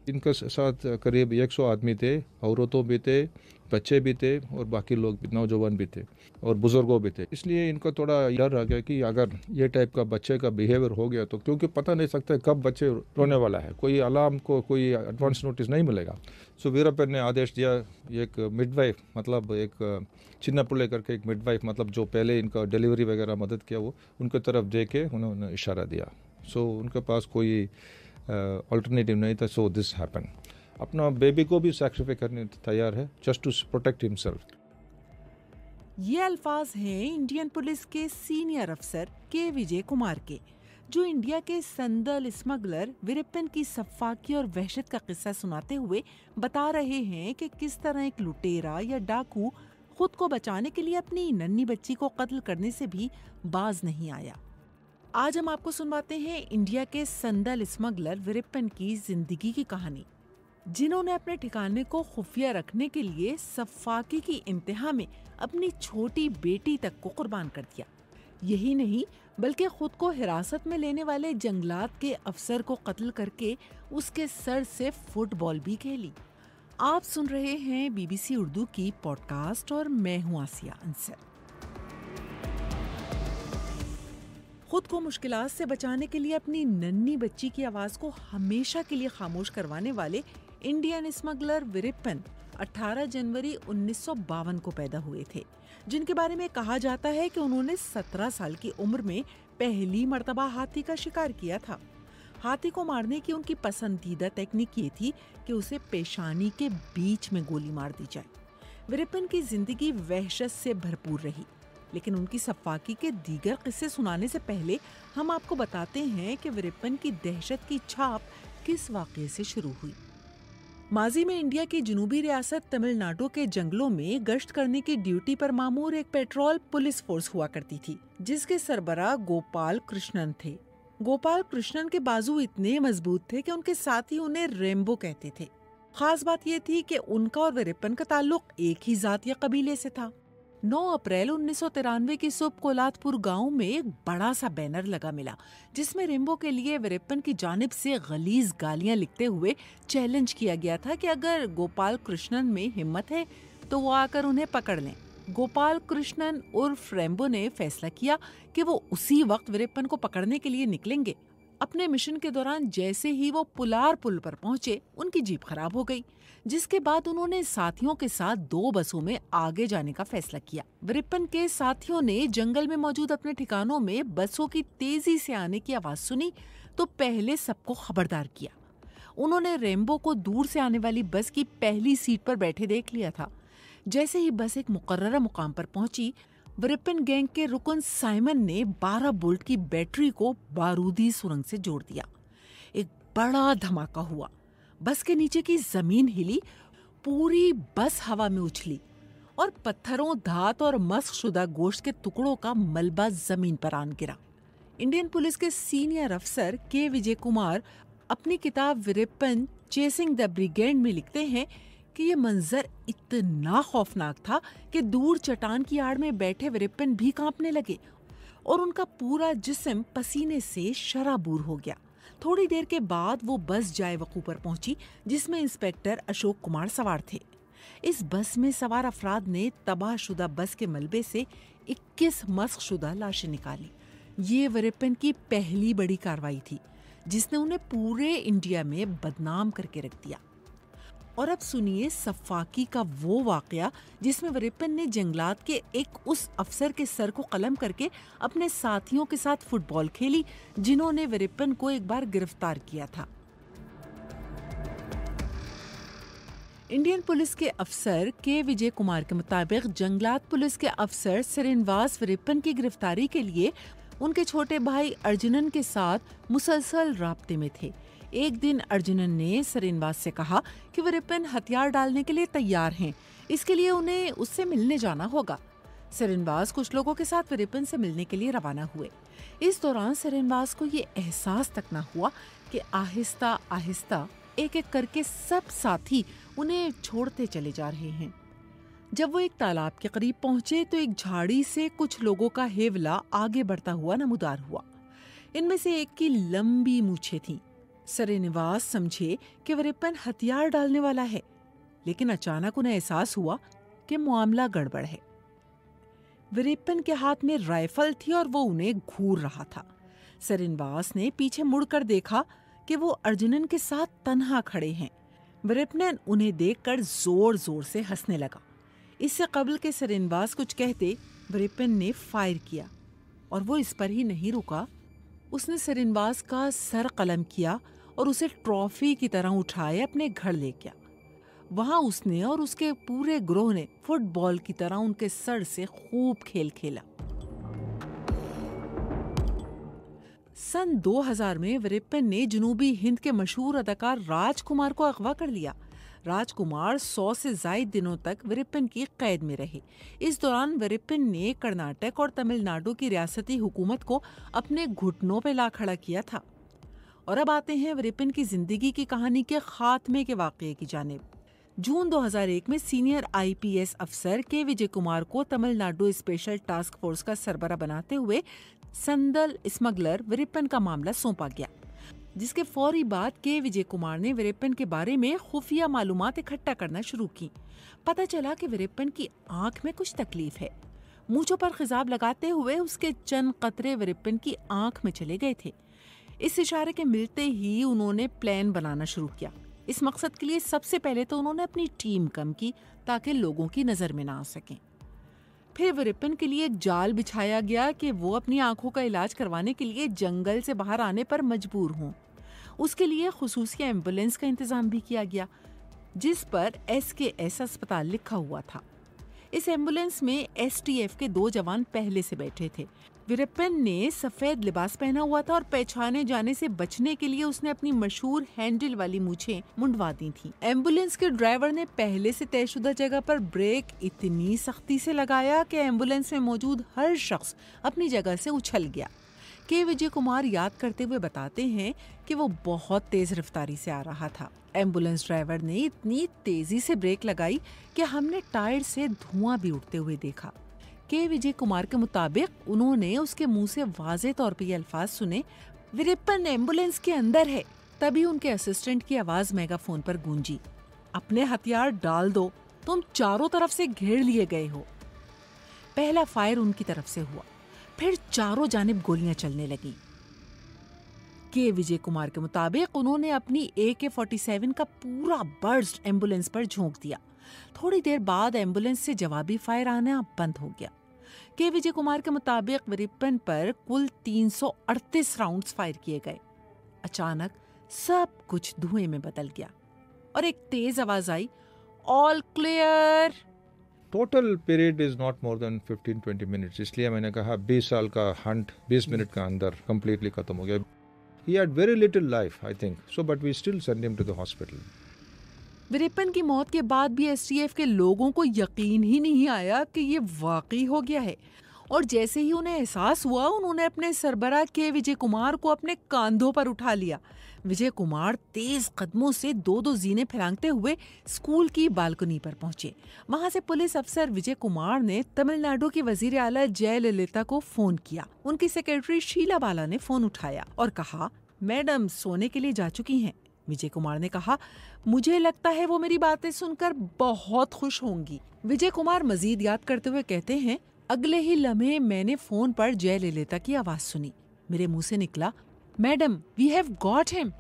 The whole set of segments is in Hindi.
इनके साथ करीब 100 आदमी थे, औरतों भी थे, बच्चे भी थे और बाकी लोग भी, नौजवान भी थे और बुजुर्गों भी थे। इसलिए इनको थोड़ा डर आ गया कि अगर ये टाइप का बच्चे का बिहेवियर हो गया तो, क्योंकि पता नहीं सकता कब बच्चे रोने वाला है, कोई अलार्म को कोई एडवांस नोटिस नहीं मिलेगा। सो वीरप्पन ने आदेश दिया, एक मिडवाइफ मतलब एक चिन्ना पुले करके एक मिडवाइफ मतलब जो पहले इनका डिलीवरी वगैरह मदद किया, वो उनकी तरफ दे के उन्होंने इशारा दिया। सो उनके पास कोई अल्टरनेटिव नहीं था, सो दिस हैपन। अपना बेबी को भी सैक्रिफाई करने तैयार है जस्ट टू प्रोटेक्ट हिमसेल्फ। ये अल्फाज हैं इंडियन पुलिस के सीनियर अफसर के विजय कुमार के, जो इंडिया के संदल स्मगलर वीरप्पन की सफाकी और वहशत का किस्सा सुनाते हुए बता रहे हैं कि किस तरह एक लुटेरा या डाकू खुद को बचाने के लिए अपनी नन्ही बच्ची को कत्ल करने से भी बाज नहीं आया। आज हम आपको सुनवाते हैं इंडिया के संदल स्मगलर वीरप्पन की जिंदगी की कहानी, जिन्होंने अपने ठिकाने को खुफिया रखने के लिए सफाकी की इंतहा में अपनी छोटी बेटी तक को कुर्बान कर दिया। यही नहीं बल्कि खुद को हिरासत में लेने वाले जंगलात के अफसर को कत्ल करके उसके सर से फुटबॉल भी खेली। आप सुन रहे हैं बीबीसी उर्दू की पॉडकास्ट और मैं हूं आसिया अंसर। खुद को मुश्किलात से बचाने के लिए अपनी नन्ही बच्ची की आवाज को हमेशा के लिए खामोश करवाने वाले इंडियन स्मगलर वीरप्पन 18 जनवरी 1952 को पैदा हुए थे, जिनके बारे में कहा जाता है कि उन्होंने 17 साल की उम्र में पहली मर्तबा हाथी का शिकार किया था। हाथी को मारने की उनकी पसंदीदा टेक्निक ये थी कि उसे पेशानी के बीच में गोली मार दी जाए। वीरप्पन की जिंदगी वहशत से भरपूर रही, लेकिन उनकी सफाकी के दीगर किस्से सुनाने से पहले हम आपको बताते हैं कि वीरप्पन की दहशत की छाप किस वाक़ये से शुरू हुई। माजी में इंडिया की जनूबी रियासत तमिलनाडु के जंगलों में गश्त करने की ड्यूटी पर मामूर एक पेट्रोल पुलिस फोर्स हुआ करती थी, जिसके सरबराह गोपाल कृष्णन थे। गोपाल कृष्णन के बाजू इतने मजबूत थे कि उनके साथी उन्हें रेम्बो कहते थे। खास बात यह थी कि उनका और वीरप्पन का ताल्लुक एक ही जात या कबीले से था। 9 अप्रैल 1993 की सुबह कोलातपुर गांव में एक बड़ा सा बैनर लगा मिला, जिसमें रेम्बो के लिए वीरप्पन की जानिब से गलीज गालियां लिखते हुए चैलेंज किया गया था कि अगर गोपाल कृष्णन में हिम्मत है तो वो आकर उन्हें पकड़ लें। गोपाल कृष्णन उर्फ रेम्बो ने फैसला किया कि वो उसी वक्त वीरप्पन को पकड़ने के लिए निकलेंगे। अपने मिशन के दौरान जैसे ही वो पुलार पुल पर पहुंचे, उनकी जीप खराब हो गई, जिसके बाद उन्होंने साथियों के साथ 2 बसों में आगे जाने का फैसला किया। वीरप्पन के साथियों ने जंगल में मौजूद अपने ठिकानों में बसों की तेजी से आने की आवाज सुनी तो पहले सबको खबरदार किया। उन्होंने रेम्बो को दूर से आने वाली बस की पहली सीट पर बैठे देख लिया था। जैसे ही बस एक मुकर्ररा मुकाम पर पहुंची, वीरप्पन गैंग के रुकन साइमन ने 12 बोल्ट की बैटरी को बारूदी सुरंग से जोड़ दिया। एक बड़ा धमाका हुआ, बस के नीचे की जमीन हिली, पूरी बस हवा में उछली और पत्थरों, धात और मस्क शुदा गोश्त के टुकड़ों का मलबा जमीन पर आन गिरा। इंडियन पुलिस के सीनियर अफसर के विजय कुमार अपनी किताब वीरप्पन चेसिंग द ब्रिगेड में लिखते हैं कि ये मंजर इतना खौफनाक था कि दूर चट्टान की आड़ में बैठे वीरप्पन भी कांपने लगे और उनका पूरा जिस्म पसीने से शराबूर हो गया। थोड़ी देर के बाद वो बस जाए वकू पर पहुंची, जिसमें इंस्पेक्टर अशोक कुमार सवार थे। इस बस में सवार अफराद ने तबाहशुदा बस के मलबे से 21 मस्कशुदा लाशें निकाली। ये वीरप्पन की पहली बड़ी कार्रवाई थी, जिसने उन्हें पूरे इंडिया में बदनाम करके रख दिया। और अब सुनिए सफाकी का वो वाकया जिसमें वीरप्पन ने जंगलात के एक उस अफसर के सर को कलम करके अपने साथियों के साथ फुटबॉल खेली, जिन्होंने वीरप्पन को एक बार गिरफ्तार किया था। इंडियन पुलिस के अफसर के विजय कुमार के मुताबिक जंगलात पुलिस के अफसर श्रीनिवास वीरप्पन की गिरफ्तारी के लिए उनके छोटे भाई अर्जुनन के साथ मुसलसल राब्ते में थे। एक दिन अर्जुनन ने श्रीनिवास से कहा कि वीरप्पन हथियार डालने के लिए तैयार हैं, इसके लिए उन्हें उससे मिलने जाना होगा। श्रीनिवास कुछ लोगों के साथ वीरप्पन से मिलने के लिए रवाना हुए। इस दौरान श्रीनिवास को ये एहसास तक न हुआ कि आहिस्ता आहिस्ता एक एक करके सब साथी उन्हें छोड़ते चले जा रहे हैं। जब वो एक तालाब के करीब पहुंचे तो एक झाड़ी से कुछ लोगों का हेवला आगे बढ़ता हुआ नमूदार हुआ। इनमें से एक की लंबी मूछें थीं। श्रीनिवास समझे कि विरिप्पन हथियार डालने वाला है, लेकिन अचानक उन्हें एहसास हुआ कि मामला गड़बड़ है। विरिप्पन के हाथ में राइफल थी और वो उन्हें घूर रहा था। श्रीनिवास ने पीछे मुड़कर देखा कि वो अर्जुनन के साथ तन्हा खड़े हैं। विरिप्पन उन्हें देखकर जोर जोर से हंसने लगा। इससे कबल के श्रीनिवास कुछ कहते, विरिप्पन ने फायर किया और वो इस पर ही नहीं रुका। उसने श्रीनिवास का सर कलम किया और उसे ट्रॉफी की तरह उठाए अपने घर ले गया। वहां उसने और उसके पूरे ग्रोह ने फुटबॉल की तरह उनके सर से खूब खेल खेला। सन 2000 में विरिप्पन ने जनूबी हिंद के मशहूर अदाकार राजकुमार को अगवा कर लिया। राजकुमार 100 से ज्यादा दिनों तक विरिप्पन की कैद में रहे। इस दौरान विरिप्पन ने कर्नाटक और तमिलनाडु की रियासती हुकूमत को अपने घुटनों पे ला खड़ा किया था। और अब आते हैं विरिप्पन की जिंदगी की कहानी के खात्मे के वाकये की जानिब। जून 2001 में सीनियर IPS अफसर के विजय कुमार को तमिलनाडु स्पेशल टास्क फोर्स का सरबरा बनाते हुए संदल स्मगलर विरिप्पन का मामला सौंपा गया, जिसके फौरी बाद के विजय कुमार ने विरिप्पन के बारे में खुफिया मालूमात इकट्ठा करना शुरू की। पता चला कि विरिप्पन की आंख में कुछ तकलीफ है। मूंछों पर खिजाब लगाते हुए उसके चंद कतरे विरिप्पन की आंख में चले गए थे। इस इशारे के मिलते ही उन्होंने प्लान बनाना शुरू किया। इस मकसद के लिए सबसे पहले तो उन्होंने अपनी टीम कम की ताकि लोगों की नजर में ना आ सकें। फिर विरिप्पन के लिए एक जाल बिछाया गया कि वो अपनी आंखों का इलाज करवाने के लिए जंगल से बाहर आने पर मजबूर हों। उसके लिए खुसूसी एम्बुलेंस का इंतजाम भी किया गया, जिस पर SKS अस्पताल लिखा हुआ था। इस एम्बुलेंस में STF के 2 जवान पहले से बैठे थे। विरिप्पन ने सफेद लिबास पहना हुआ था और पहचाने जाने से बचने के लिए उसने अपनी मशहूर हैंडल वाली मूछें मुंडवा दी थी। एम्बुलेंस के ड्राइवर ने पहले से तयशुदा जगह पर ब्रेक इतनी सख्ती से लगाया कि एम्बुलेंस में मौजूद हर शख्स अपनी जगह से उछल गया। के विजय कुमार याद करते हुए बताते हैं कि वो बहुत तेज रफ्तारी से आ रहा था। एम्बुलेंस ड्राइवर ने इतनी तेजी से ब्रेक लगाई कि हमने टायर से धुआं भी उठते हुए देखा। के विजय कुमार के मुताबिक उन्होंने उसके मुंह से वाज़े तौर पे ये अल्फाज सुने, विरिप्पन एम्बुलेंस के अंदर है। तभी उनके असिस्टेंट की आवाज मेगाफोन पर गूंजी, अपने हथियार डाल दो, तुम चारों तरफ से घेर लिए गए हो। पहला फायर उनकी तरफ से हुआ, फिर चारों जानिब गोलियां चलने लगीं। के विजय कुमार के मुताबिक उन्होंने अपनी AK-47 का पूरा बर्स्ट एम्बुलेंस पर झोंक दिया। थोड़ी देर बाद एम्बुलेंस से जवाबी फायर आना बंद हो गया। के विजय कुमार के मुताबिक विरिप्पन पर कुल 338 राउंड्स फायर किए गए। अचानक सब कुछ धुएं में बदल गया और एक तेज आवाज आई, all clear. Total period is not more than 15-20 minutes, इसलिए मैंने कहा 20 साल का हंट 20 मिनट का अंदर कंप्लीटली खत्म हो गया। He had very little life, I think. So, but we still send him to the hospital. विरिप्पन की मौत के बाद भी STF के लोगों को यकीन ही नहीं आया कि ये वाकई हो गया है। और जैसे ही उन्हें एहसास हुआ, उन्होंने अपने सरबराह के विजय कुमार को अपने कंधों पर उठा लिया। विजय कुमार तेज कदमों से 2-2 जीने फैलाते हुए स्कूल की बालकनी पर पहुंचे। वहां से पुलिस अफसर विजय कुमार ने तमिलनाडु की वजीर आला जयललिता को फोन किया। उनकी सेक्रेटरी शीला बाला ने फोन उठाया और कहा, मैडम सोने के लिए जा चुकी हैं। विजय कुमार ने कहा, मुझे लगता है वो मेरी बातें सुनकर बहुत खुश होंगी। विजय कुमार मजीद याद करते हुए कहते हैं, अगले ही लम्हे मैंने फोन पर जयललिता की आवाज सुनी। मेरे मुंह से निकला, madam we have got him.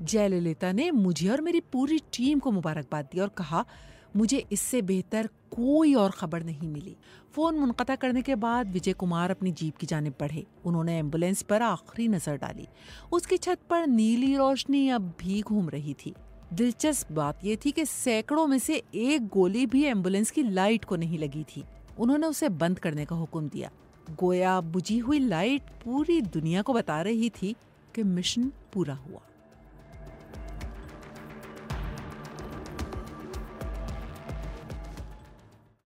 Jayalalithaa ने मुझे और मेरी पूरी टीम को मुबारकबाद दी और कहा, मुझे इससे बेहतर कोई और खबर नहीं मिली। फोन मुनक़ता करने के बाद विजय कुमार अपनी जीप की जानिब बढ़े। उन्होंने एम्बुलेंस पर आखिरी नजर डाली। उसकी छत पर नीली रोशनी अब भी घूम रही थी। दिलचस्प बात यह थी कि सैकड़ों में से एक गोली भी एम्बुलेंस की लाइट को नहीं लगी थी। उन्होंने उसे बंद करने का हुक्म दिया। गोया बुझी हुई लाइट पूरी दुनिया को बता रही थी कि मिशन पूरा हुआ।